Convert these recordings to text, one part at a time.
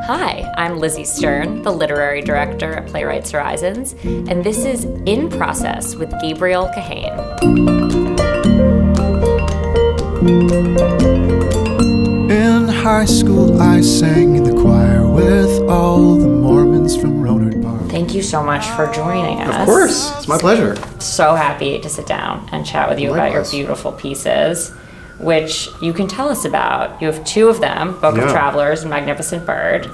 Hi, I'm Lizzie Stern, the literary director at Playwrights Horizons, and this is In Process with Gabriel Kahane. In high school, I sang in the choir with all the Mormons from Rohnert Park. Thank you so much for joining us. Of course, it's my pleasure. So happy to sit down and chat with you about your beautiful pieces, which you can tell us about. You have two of them, Book of Travelers and Magnificent Bird.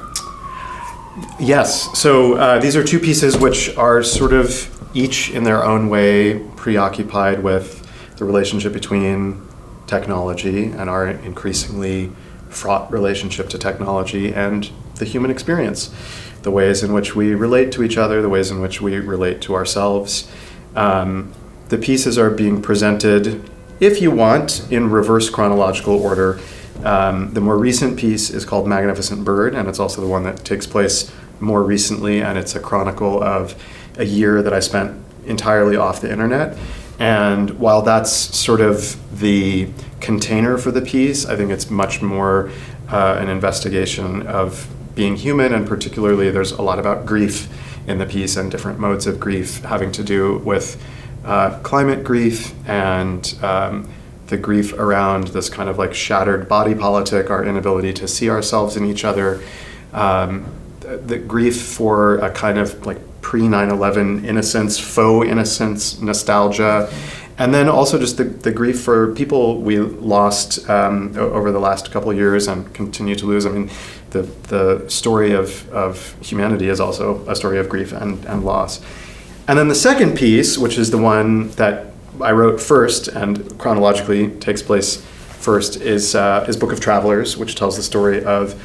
Yes, so these are two pieces which are sort of each in their own way preoccupied with the relationship between technology and our increasingly fraught relationship to technology and the human experience, the ways in which we relate to each other, the ways in which we relate to ourselves. The pieces are being presented, if you want, in reverse chronological order. The more recent piece is called Magnificent Bird, and it's also the one that takes place more recently, and it's a chronicle of a year that I spent entirely off the internet. And while that's sort of the container for the piece, I think it's much more an investigation of being human, and particularly there's a lot about grief in the piece and different modes of grief having to do with climate grief and the grief around this kind of like shattered body politic, our inability to see ourselves in each other, the grief for a kind of like pre-9/11 innocence, faux innocence, nostalgia, and then also just the grief for people we lost over the last couple of years and continue to lose. I mean, the story of humanity is also a story of grief and loss. And then the second piece, which is the one that I wrote first and chronologically takes place first, is Book of Travelers, which tells the story of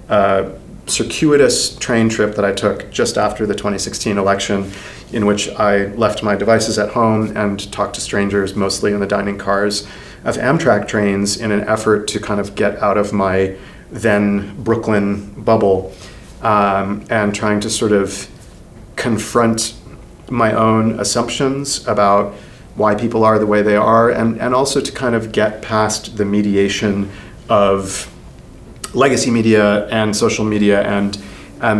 a circuitous train trip that I took just after the 2016 election, in which I left my devices at home and talked to strangers, mostly in the dining cars of Amtrak trains, in an effort to kind of get out of my then Brooklyn bubble, and trying to sort of confront my own assumptions about why people are the way they are, and also to kind of get past the mediation of legacy media and social media and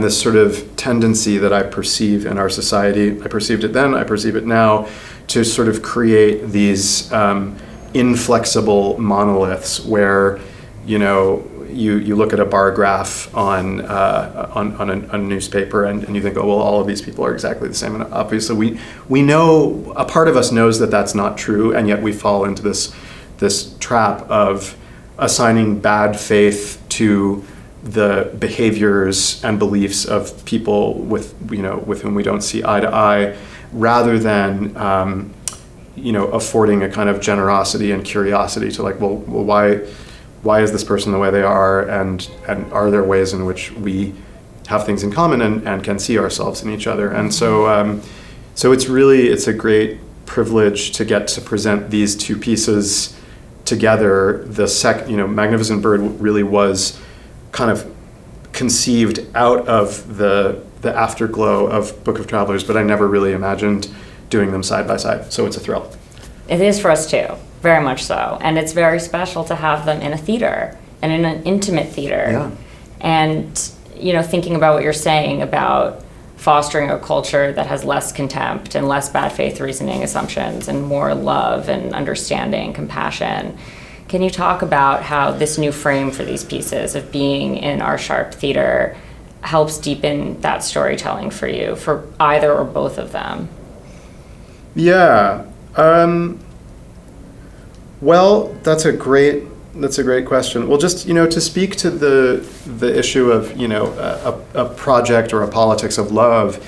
this sort of tendency that I perceive in our society. I perceived it then, I perceive it now, to sort of create these inflexible monoliths where, you know, you look at a bar graph on a newspaper and you think, oh, well, all of these people are exactly the same. And obviously we know, a part of us knows that that's not true, and yet we fall into this trap of assigning bad faith to the behaviors and beliefs of people with whom we don't see eye to eye, rather than affording a kind of generosity and curiosity to like, well, why is this person the way they are, and are there ways in which we have things in common and can see ourselves in each other. And so it's a great privilege to get to present these two pieces together. Magnificent Bird really was kind of conceived out of the afterglow of Book of Travelers, but I never really imagined doing them side by side. So it's a thrill. It is for us too, very much so. And it's very special to have them in a theater and in an intimate theater. Yeah. And, thinking about what you're saying about fostering a culture that has less contempt and less bad faith reasoning assumptions and more love and understanding, compassion. Can you talk about how this new frame for these pieces of being in our sharp theater helps deepen that storytelling for you, for either or both of them? Yeah. Well, that's a great question. Well, just, to speak to the issue of, a project or a politics of love,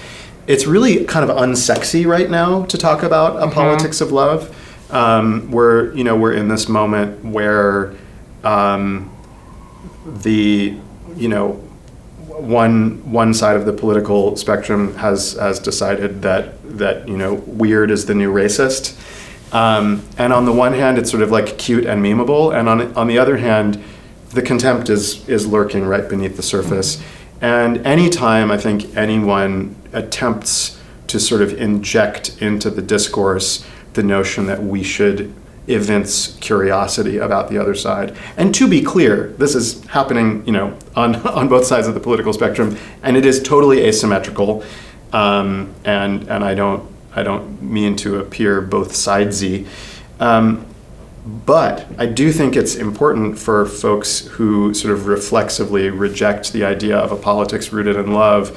it's really kind of unsexy right now to talk about a politics of love. We're in this moment where one side of the political spectrum has decided that weird is the new racist. And on the one hand, it's sort of like cute and memeable, and on the other hand, the contempt is lurking right beneath the surface. And anytime I think anyone attempts to sort of inject into the discourse the notion that we should evince curiosity about the other side. And to be clear, this is happening, on both sides of the political spectrum, and it is totally asymmetrical. And I don't mean to appear both sidesy. But I do think it's important for folks who sort of reflexively reject the idea of a politics rooted in love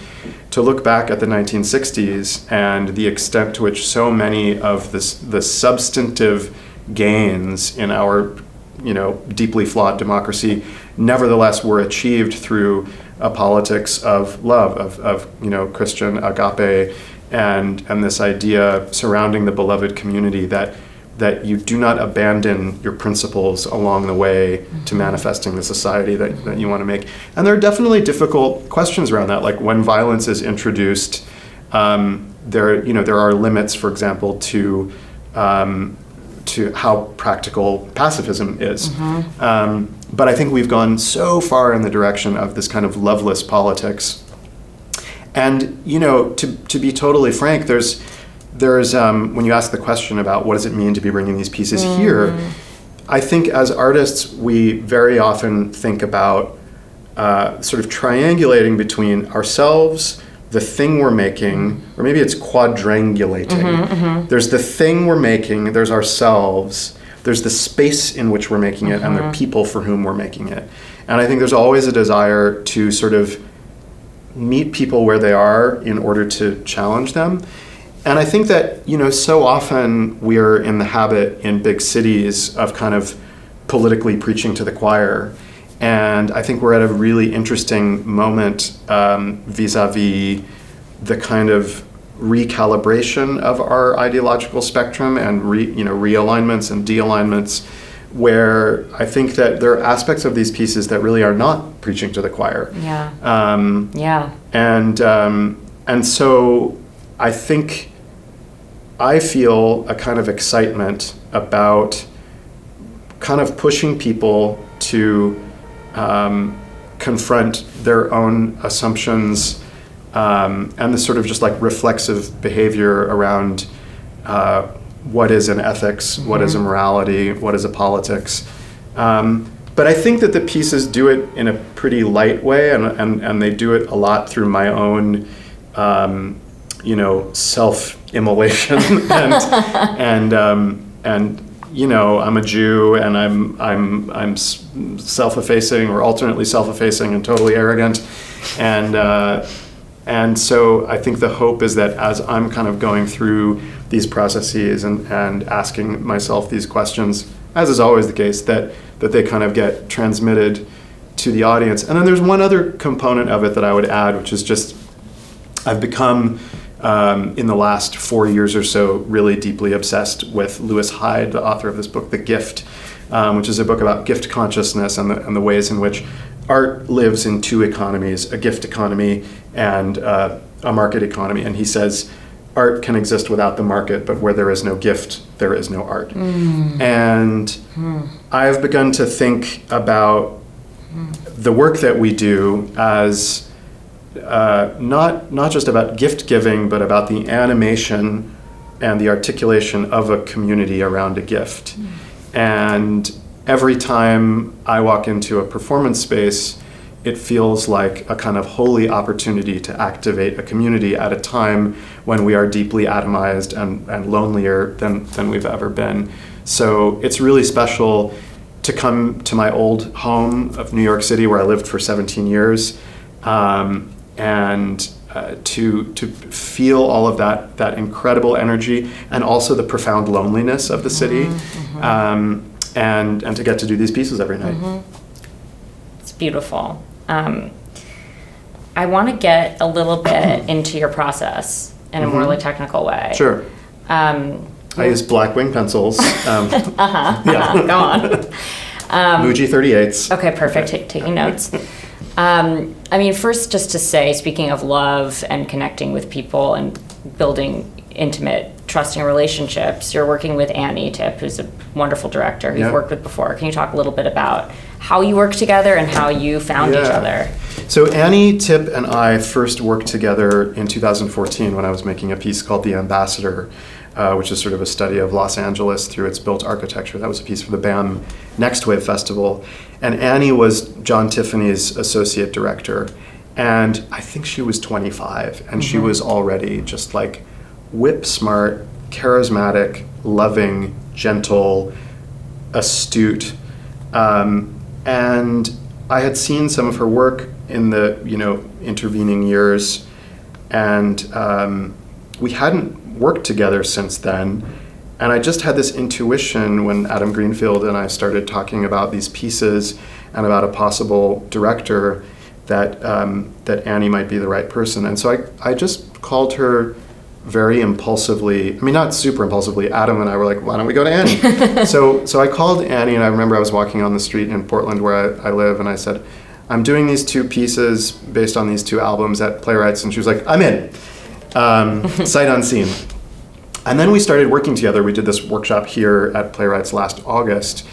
to look back at the 1960s and the extent to which so many of the substantive gains in our, deeply flawed democracy nevertheless were achieved through a politics of love, of Christian agape, and this idea surrounding the beloved community that you do not abandon your principles along the way to manifesting the society that you want to make. And there are definitely difficult questions around that, like when violence is introduced, there are limits, for example, to how practical pacifism is. But I think we've gone so far in the direction of this kind of loveless politics. And, to be totally frank, there's when you ask the question about what does it mean to be bringing these pieces here, I think as artists, we very often think about sort of triangulating between ourselves, the thing we're making, or maybe it's quadrangulating. There's the thing we're making, there's ourselves, there's the space in which we're making it, and the people for whom we're making it. And I think there's always a desire to sort of meet people where they are in order to challenge them. And I think that, so often we're in the habit in big cities of kind of politically preaching to the choir. And I think we're at a really interesting moment vis-a-vis the kind of recalibration of our ideological spectrum and realignments and de-alignments, where I think that there are aspects of these pieces that really are not preaching to the choir. And so I think I feel a kind of excitement about kind of pushing people to confront their own assumptions and the sort of just like reflexive behavior around what is an ethics, what is a morality, what is a politics. But I think that the pieces do it in a pretty light way, and they do it a lot through my own self-immolation and I'm a Jew and I'm self-effacing or alternately self-effacing and totally arrogant, and so I think the hope is that as I'm kind of going through these processes and asking myself these questions, as is always the case, that they kind of get transmitted to the audience. And then there's one other component of it that I would add, which is just I've become in the last 4 years or so really deeply obsessed with Lewis Hyde, the author of this book, The Gift, which is a book about gift consciousness and the ways in which art lives in two economies, a gift economy and a market economy. And he says art can exist without the market, but where there is no gift, there is no art. And I've begun to think about the work that we do as not just about gift giving, but about the animation and the articulation of a community around a gift. And every time I walk into a performance space, it feels like a kind of holy opportunity to activate a community at a time when we are deeply atomized and lonelier than we've ever been. So it's really special to come to my old home of New York City, where I lived for 17 years, and to feel all of that incredible energy and also the profound loneliness of the city, and to get to do these pieces every night. It's beautiful. I want to get a little bit into your process in a more like technical way. Sure. I use black wing pencils. Go on. Muji 38s. Okay, perfect. Taking notes. First, just to say, speaking of love and connecting with people and building intimate, trusting relationships, you're working with Annie Tippe, who's a wonderful director who you've worked with before. Can you talk a little bit about how you work together and how you found each other? So Annie Tippe and I first worked together in 2014 when I was making a piece called The Ambassador, which is sort of a study of Los Angeles through its built architecture. That was a piece for the BAM Next Wave Festival. And Annie was John Tiffany's associate director. And I think she was 25, and she was already just like whip smart, charismatic, loving, gentle, astute. And I had seen some of her work in the intervening years, and we hadn't worked together since then. And I just had this intuition when Adam Greenfield and I started talking about these pieces and about a possible director that Annie might be the right person. And so I just called her very impulsively. I mean, not super impulsively. Adam and I were like, why don't we go to Annie? So I called Annie, and I remember I was walking on the street in Portland where I live, and I said, I'm doing these 2 pieces based on these 2 albums at Playwrights. And she was like, I'm in. Sight unseen. And then we started working together. We did this workshop here at Playwrights last August.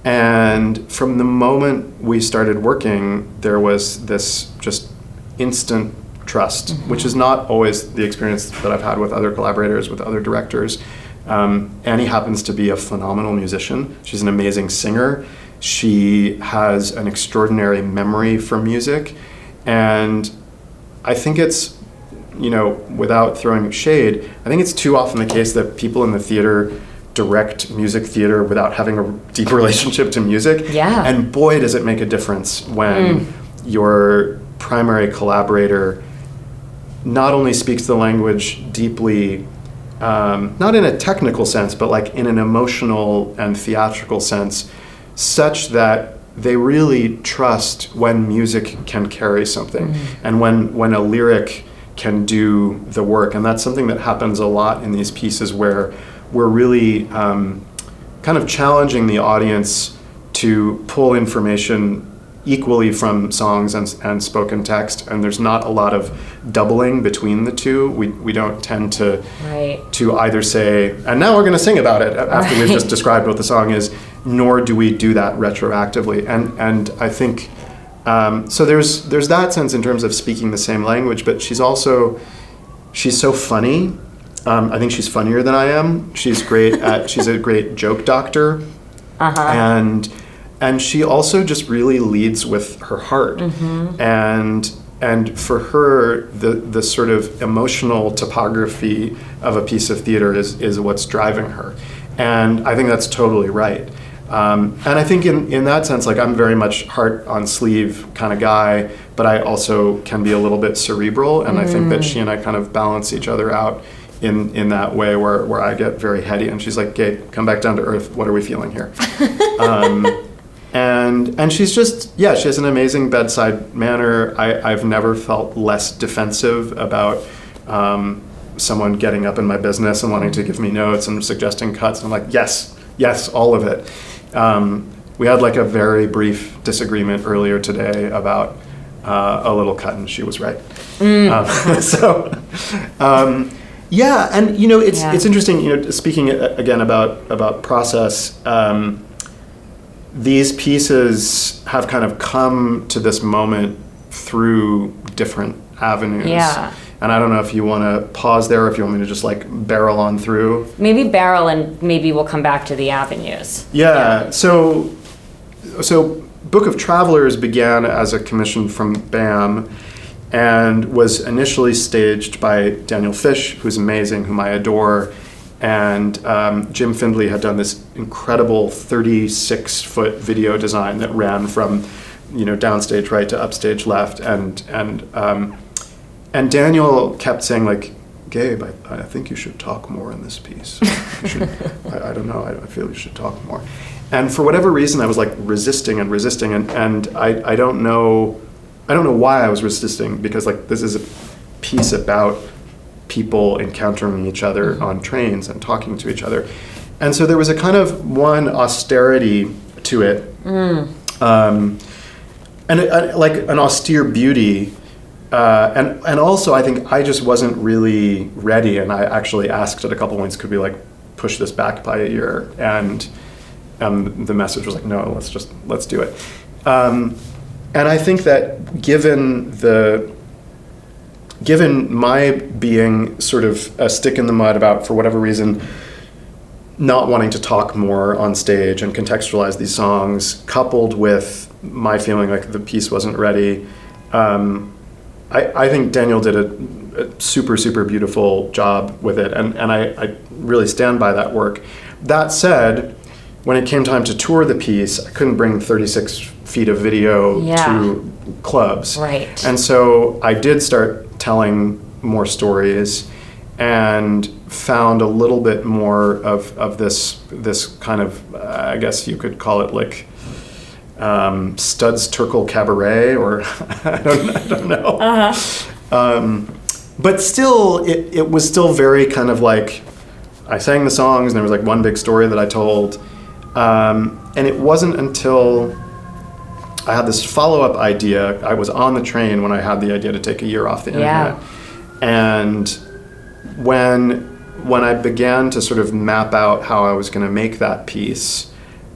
And from the moment we started working, there was this just instant trust, which is not always the experience that I've had with other collaborators, with other directors. Annie happens to be a phenomenal musician. She's an amazing singer. She has an extraordinary memory for music. And I think it's, without throwing shade, I think it's too often the case that people in the theater direct music theater without having a deep relationship to music. Yeah. And boy, does it make a difference when your primary collaborator not only speaks the language deeply, not in a technical sense, but like in an emotional and theatrical sense, such that they really trust when music can carry something and when a lyric can do the work. And that's something that happens a lot in these pieces where we're really kind of challenging the audience to pull information equally from songs and spoken text, and there's not a lot of doubling between the two. We don't tend to either say, and now we're going to sing about it after we've just described what the song is, nor do we do that retroactively. And I think so there's that sense in terms of speaking the same language, but she's so funny. I think she's funnier than I am. She's she's a great joke doctor. And she also just really leads with her heart. And for her, the sort of emotional topography of a piece of theater is what's driving her. And I think that's totally right. And I think in that sense, like, I'm very much heart on sleeve kind of guy, but I also can be a little bit cerebral. And I think that she and I kind of balance each other out in that way where I get very heady and she's like, Gabe, come back down to earth. What are we feeling here? And she's just, she has an amazing bedside manner. I've never felt less defensive about someone getting up in my business and wanting to give me notes and suggesting cuts. And I'm like, yes, all of it. We had like a very brief disagreement earlier today about a little cut, and she was right. And it's interesting. Speaking again about process. These pieces have kind of come to this moment through different avenues. Yeah. And I don't know if you want to pause there, or if you want me to just like barrel on through. Maybe barrel, and maybe we'll come back to the avenues. Yeah. So Book of Travelers began as a commission from BAM and was initially staged by Daniel Fish, who's amazing, whom I adore. And Jim Findley had done this incredible 36-foot video design that ran from, downstage right to upstage left. And Daniel kept saying, like, Gabe, I think you should talk more in this piece. I don't know. I feel you should talk more. And for whatever reason, I was like resisting, and I don't know why I was resisting, because like this is a piece about people encountering each other on trains and talking to each other. And so there was a kind of one austerity to it, and like an austere beauty. And also I think I just wasn't really ready, and I actually asked at a couple points, could we like push this back by a year? And the message was like, no, let's do it. And I think that given the given my being sort of a stick in the mud about, for whatever reason, not wanting to talk more on stage and contextualize these songs, coupled with my feeling like the piece wasn't ready, I think Daniel did a super, super beautiful job with it, and I really stand by that work. That said, when it came time to tour the piece, I couldn't bring 36 feet of video to clubs. Right. And so I did start telling more stories and found a little bit more of this kind of, I guess you could call it like Studs Terkel Cabaret, or I don't know. But still, it was still very kind of like, I sang the songs and there was like one big story that I told. And it wasn't until I had this follow-up idea. I was on the train when I had the idea to take a year off the internet. And when I began to sort of map out how I was going to make that piece,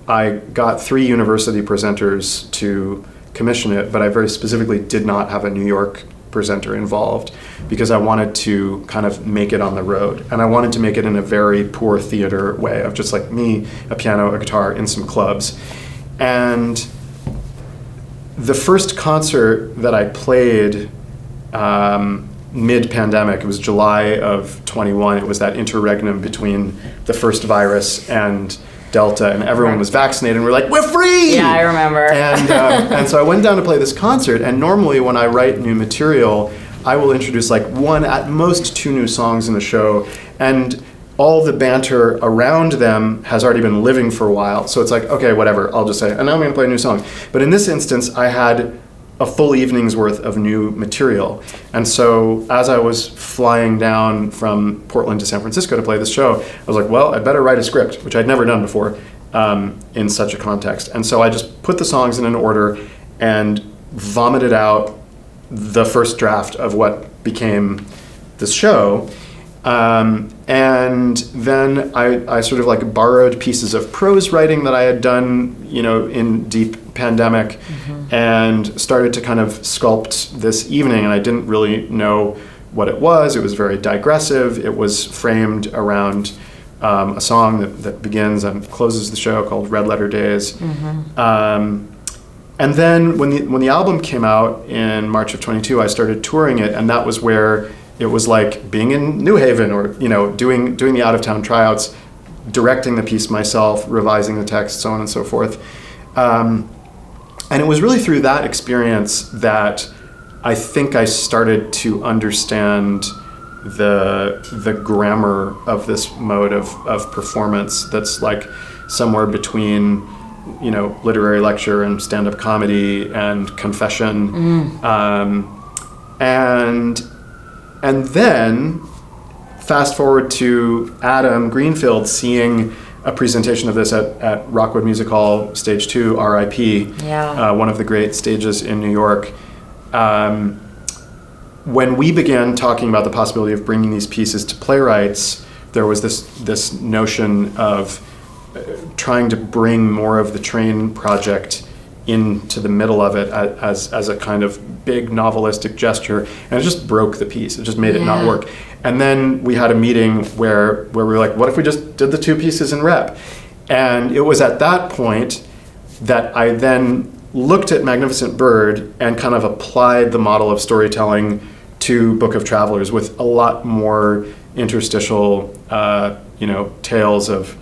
I got 3 university presenters to commission it, but I very specifically did not have a New York presenter involved because I wanted to kind of make it on the road. And I wanted to make it in a very poor theater way of just like me, a piano, a guitar, in some clubs. And the first concert that I played mid-pandemic, it was July of 21, it was that interregnum between the first virus and Delta, and everyone was vaccinated, and we're like, we're free! Yeah, I remember. And so I went down to play this concert, and normally when I write new material, I will introduce like 1, at most 2 new songs in the show, and all the banter around them has already been living for a while, so it's like, okay, whatever, I'll just say, and now I'm going to play a new song. But in this instance, I had a full evening's worth of new material. And so as I was flying down from Portland to San Francisco to play this show, I was like, well, I'd better write a script, which I'd never done before in such a context. And so I just put the songs in an order and vomited out the first draft of what became this show. And then I sort of like borrowed pieces of prose writing that I had done, in deep pandemic, and started to kind of sculpt this evening. And I didn't really know what it was. It was very digressive. It was framed around a song that begins and closes the show called Red Letter Days. And then when the album came out in March of 22, I started touring it, and that was where it was like being in New Haven, or doing the out-of-town tryouts, directing the piece myself, revising the text, so on and so forth. And it was really through that experience that I think I started to understand the grammar of this mode of performance that's like somewhere between literary lecture and stand-up comedy and confession. And then fast forward to Adam Greenfield seeing a presentation of this at Rockwood Music Hall, Stage 2, RIP, one of the great stages in New York. When we began talking about the possibility of bringing these pieces to Playwrights, there was this notion of trying to bring more of the Train project into the middle of it as a kind of big novelistic gesture, and it just broke the piece. It just made it not work. And then we had a meeting where we were like, what if we just did the 2 pieces in rep? And it was at that point that I then looked at Magnificent Bird and kind of applied the model of storytelling to Book of Travelers with a lot more interstitial, tales of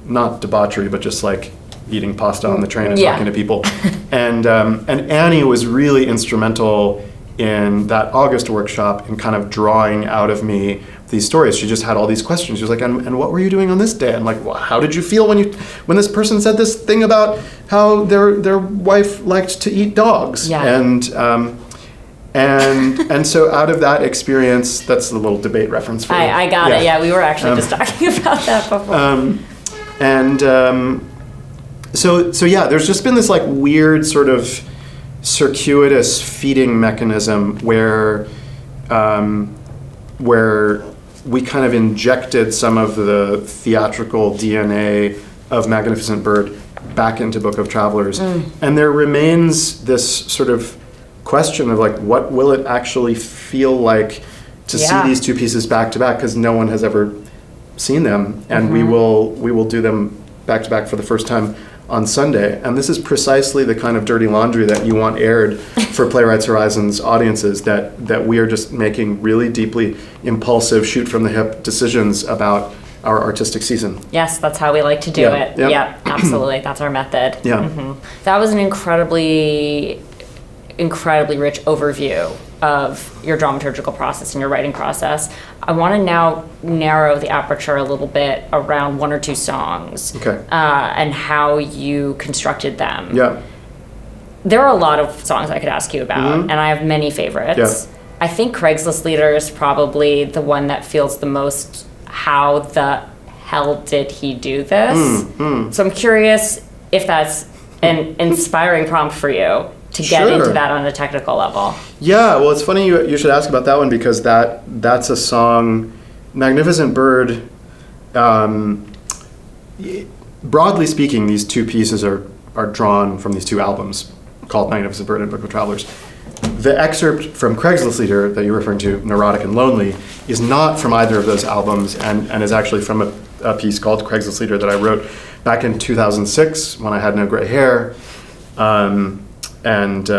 not debauchery, but just like eating pasta on the train and talking to people. And Annie was really instrumental in that August workshop in kind of drawing out of me these stories. She just had all these questions. She was like, and what were you doing on this day? And like, well, how did you feel when this person said this thing about how their wife liked to eat dogs? And so out of that experience, that's the little debate reference for I got it. Yeah, we were actually just talking about that before. So yeah, there's just been this like weird sort of circuitous feeding mechanism where we kind of injected some of the theatrical DNA of Magnificent Bird back into Book of Travelers. And there remains this sort of question of like, what will it actually feel like to see these two pieces back to back, because no one has ever seen them, and we will do them back to back for the first time on Sunday. And this is precisely the kind of dirty laundry that you want aired for Playwrights Horizon's audiences, that we are just making really deeply impulsive, shoot from the hip decisions about our artistic season. Yes, that's how we like to do it. Yep. Yeah, absolutely. That's our method. Yeah. That was an incredibly rich overview of your dramaturgical process and your writing process. I want to now narrow the aperture a little bit around one or two songs, and how you constructed them. Yeah. There are a lot of songs I could ask you about, and I have many favorites. Yeah. I think Craigslist Leader is probably the one that feels the most, how the hell did he do this? So I'm curious if that's an inspiring prompt for you to get into that on a technical level. Yeah, well, it's funny you should ask about that one, because that's a song, Magnificent Bird. Broadly speaking, these two pieces are drawn from these two albums called Magnificent Bird and Book of Travelers. The excerpt from Craigslist Leader that you're referring to, Neurotic and Lonely, is not from either of those albums, and is actually from a piece called Craigslist Leader that I wrote back in 2006 when I had no gray hair. And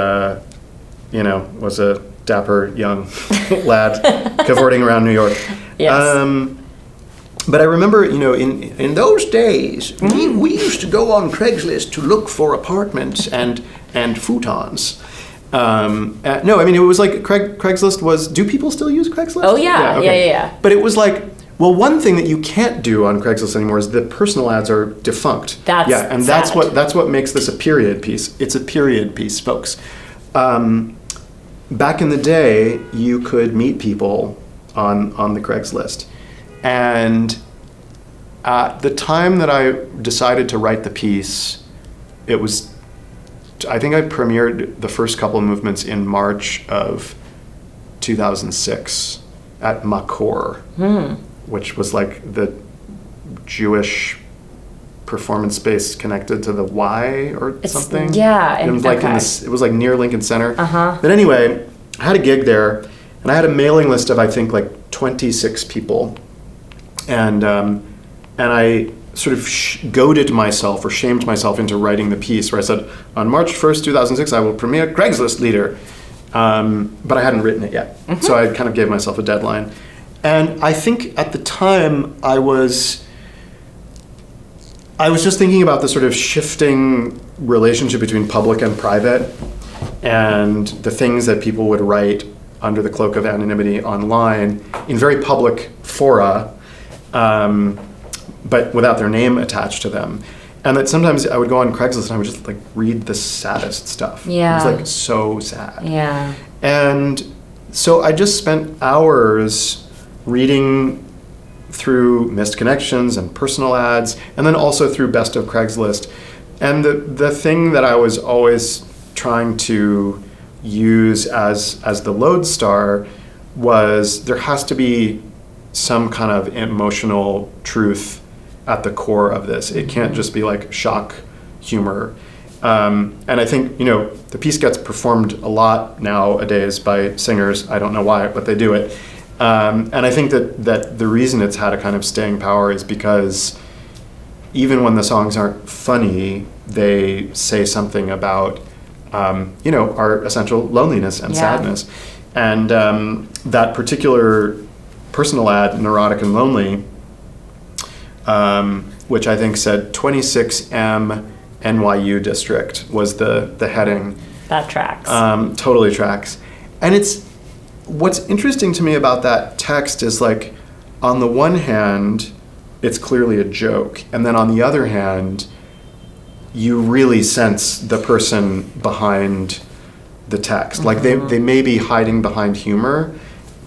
was a dapper young lad cavorting around New York. Yes. But I remember, in those days, we used to go on Craigslist to look for apartments and futons. No, I mean, it was like Craigslist was. Do people still use Craigslist? Oh yeah, yeah. But it was like, well, one thing that you can't do on Craigslist anymore is that personal ads are defunct. That's sad. that's what makes this a period piece. It's a period piece, folks. Back in the day, you could meet people on the Craigslist, and at the time that I decided to write the piece, it was, I think I premiered the first couple of movements in March of 2006 at Makor, which was like the Jewish performance space connected to the Y or something. Yeah. It was like it was like near Lincoln Center. Uh-huh. But anyway, I had a gig there, and I had a mailing list of, I think, like 26 people. And I sort of goaded myself or shamed myself into writing the piece where I said, on March 1st, 2006, I will premiere Craigslist Leader. But I hadn't written it yet. So I kind of gave myself a deadline. And I think at the time I was just thinking about the sort of shifting relationship between public and private, and the things that people would write under the cloak of anonymity online in very public fora, but without their name attached to them. And that sometimes I would go on Craigslist and I would just like read the saddest stuff. Yeah. It was like so sad. Yeah. And so I just spent hours reading through missed connections and personal ads, and then also through Best of Craigslist. And the thing that I was always trying to use as the lodestar was, there has to be some kind of emotional truth at the core of this. It can't just be like shock humor. And I think, the piece gets performed a lot nowadays by singers. I don't know why, but they do it. And I think that the reason it's had a kind of staying power is because even when the songs aren't funny, they say something about, our essential loneliness and sadness. And that particular personal ad, Neurotic and Lonely, which I think said 26M NYU District was the heading. That tracks. Totally tracks. And what's interesting to me about that text is, like, on the one hand, it's clearly a joke. And then on the other hand, you really sense the person behind the text. Like they may be hiding behind humor,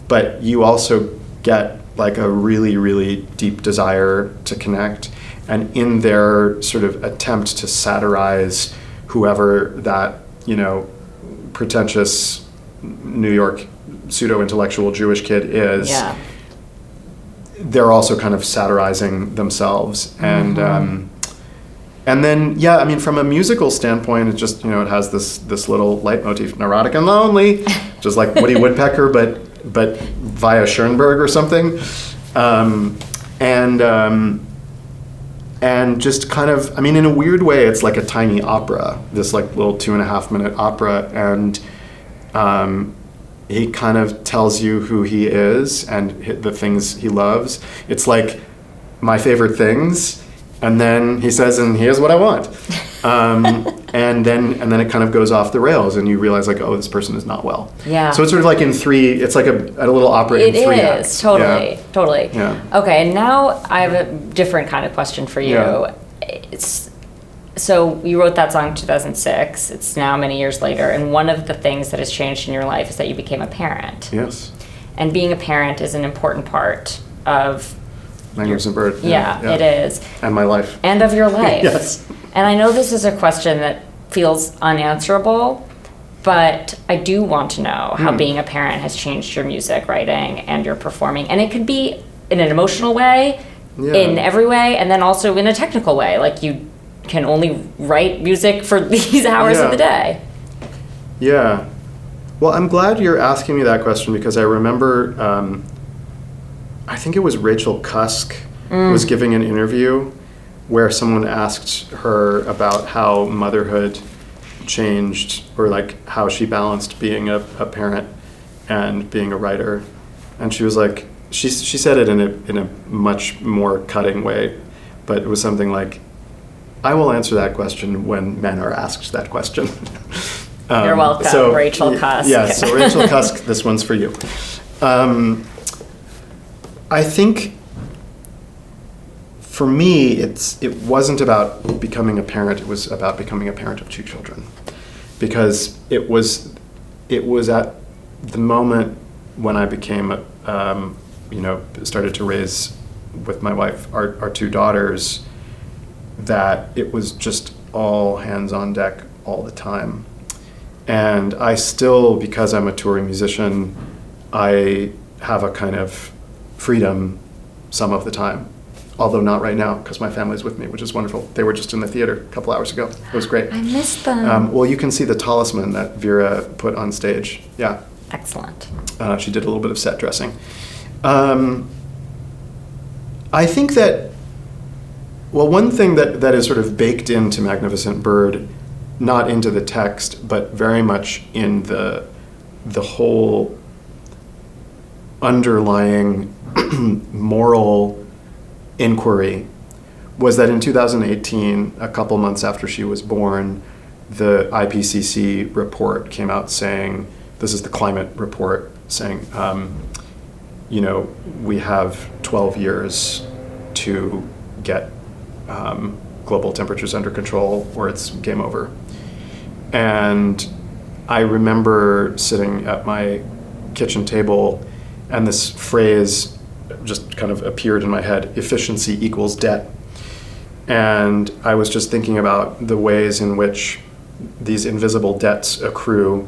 but you also get like a really, really deep desire to connect. And in their sort of attempt to satirize whoever that, pretentious New York pseudo-intellectual Jewish kid is, they're also kind of satirizing themselves. And And then, yeah, I mean, from a musical standpoint, it just, it has this little leitmotif, neurotic and lonely, just like Woody Woodpecker, but via Schoenberg or something. And just kind of, I mean, in a weird way, it's like a tiny opera, this like little 2.5-minute opera. And he kind of tells you who he is and the things he loves. It's like my favorite things. And then he says, and here's what I want. And then it kind of goes off the rails and you realize like, oh, this person is not well. Yeah. So it's sort of like it's like a little opera in 3 acts. It is, totally, Yeah. totally. Yeah. Okay, and now I have a different kind of question for you. Yeah. So you wrote that song in 2006. It's now many years later. And one of the things that has changed in your life is that you became a parent. Yes. And being a parent is an important part of Magnificent Bird. Yeah, it is. And my life. And of your life. Yes. And I know this is a question that feels unanswerable, but I do want to know how being a parent has changed your music writing and your performing. And it could be in an emotional way, in every way, and then also in a technical way. Like you can only write music for these hours of the day. Yeah. Well, I'm glad you're asking me that question because I remember, I think it was Rachel Cusk was giving an interview where someone asked her about how motherhood changed or like how she balanced being a parent and being a writer. And she was like, she said it in a much more cutting way, but it was something like, I will answer that question when men are asked that question. You're welcome, Rachel Cusk. Yeah, so Rachel Cusk, this one's for you. I think for me, it wasn't about becoming a parent. It was about becoming a parent of 2 children, because it was at the moment when I became, started to raise with my wife our 2 daughters, that it was just all hands on deck all the time. And I still, because I'm a touring musician, I have a kind of freedom some of the time, although not right now because my family's with me, which is wonderful. They were just in the theater a couple hours ago. It was great. I missed them. Well, you can see the talisman that Vera put on stage. Yeah. Excellent. She did a little bit of set dressing. I think that, well, one thing that is sort of baked into Magnificent Bird, not into the text, but very much in the whole underlying moral inquiry, was that in 2018, a couple months after she was born, the IPCC report came out saying, this is the climate report, saying, we have 12 years to get global temperatures under control or it's game over. And I remember sitting at my kitchen table and this phrase just kind of appeared in my head, efficiency equals debt. And I was just thinking about the ways in which these invisible debts accrue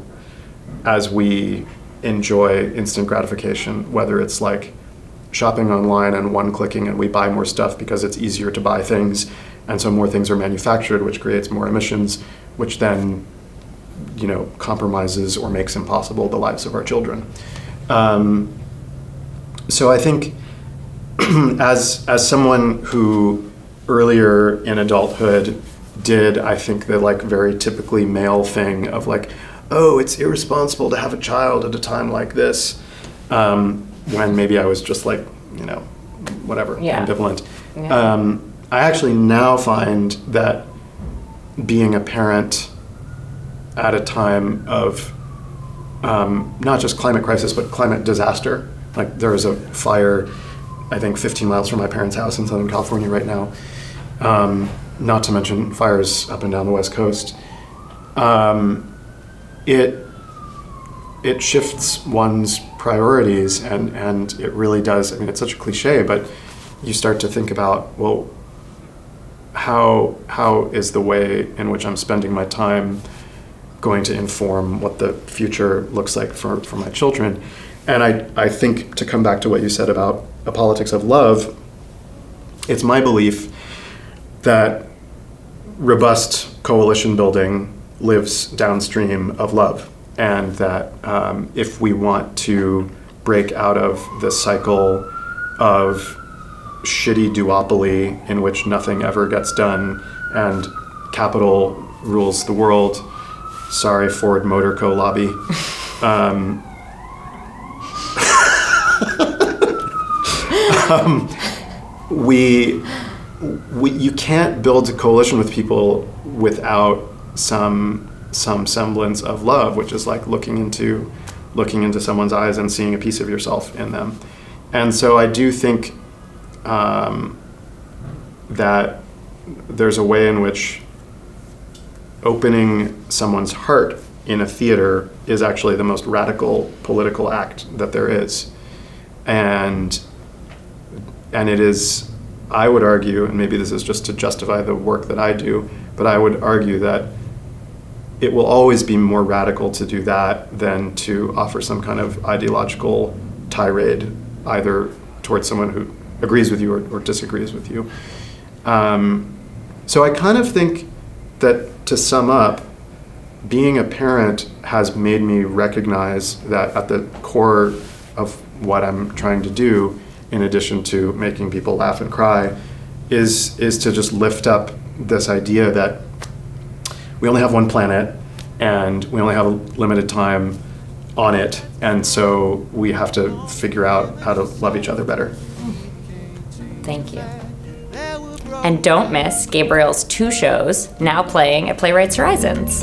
as we enjoy instant gratification, whether it's like shopping online and one-clicking and we buy more stuff because it's easier to buy things, and so more things are manufactured, which creates more emissions, which then, compromises or makes impossible the lives of our children. So I think as someone who earlier in adulthood did, I think, the like very typically male thing of like, oh, it's irresponsible to have a child at a time like this, when maybe I was just like, whatever, ambivalent. Yeah. I actually now find that being a parent at a time of not just climate crisis, but climate disaster. Like there is a fire, I think 15 miles from my parents' house in Southern California right now. Not to mention fires up and down the West Coast. It shifts one's priorities and it really does. I mean, it's such a cliche, but you start to think about, well, how is the way in which I'm spending my time going to inform what the future looks like for my children? And I think, to come back to what you said about a politics of love, it's my belief that robust coalition building lives downstream of love, and that if we want to break out of the cycle of shitty duopoly in which nothing ever gets done and capital rules the world, sorry Ford Motor Co. lobby, you can't build a coalition with people without some semblance of love, which is like looking into someone's eyes and seeing a piece of yourself in them. And so I do think that there's a way in which opening someone's heart in a theater is actually the most radical political act that there is. And it is, I would argue, and maybe this is just to justify the work that I do, but I would argue that it will always be more radical to do that than to offer some kind of ideological tirade, either towards someone who agrees with you or disagrees with you. So I kind of think that, to sum up, being a parent has made me recognize that at the core of what I'm trying to do, in addition to making people laugh and cry, is to just lift up this idea that we only have one planet and we only have a limited time on it, and so we have to figure out how to love each other better. Thank you. And don't miss Gabriel's 2 shows now playing at Playwrights Horizons.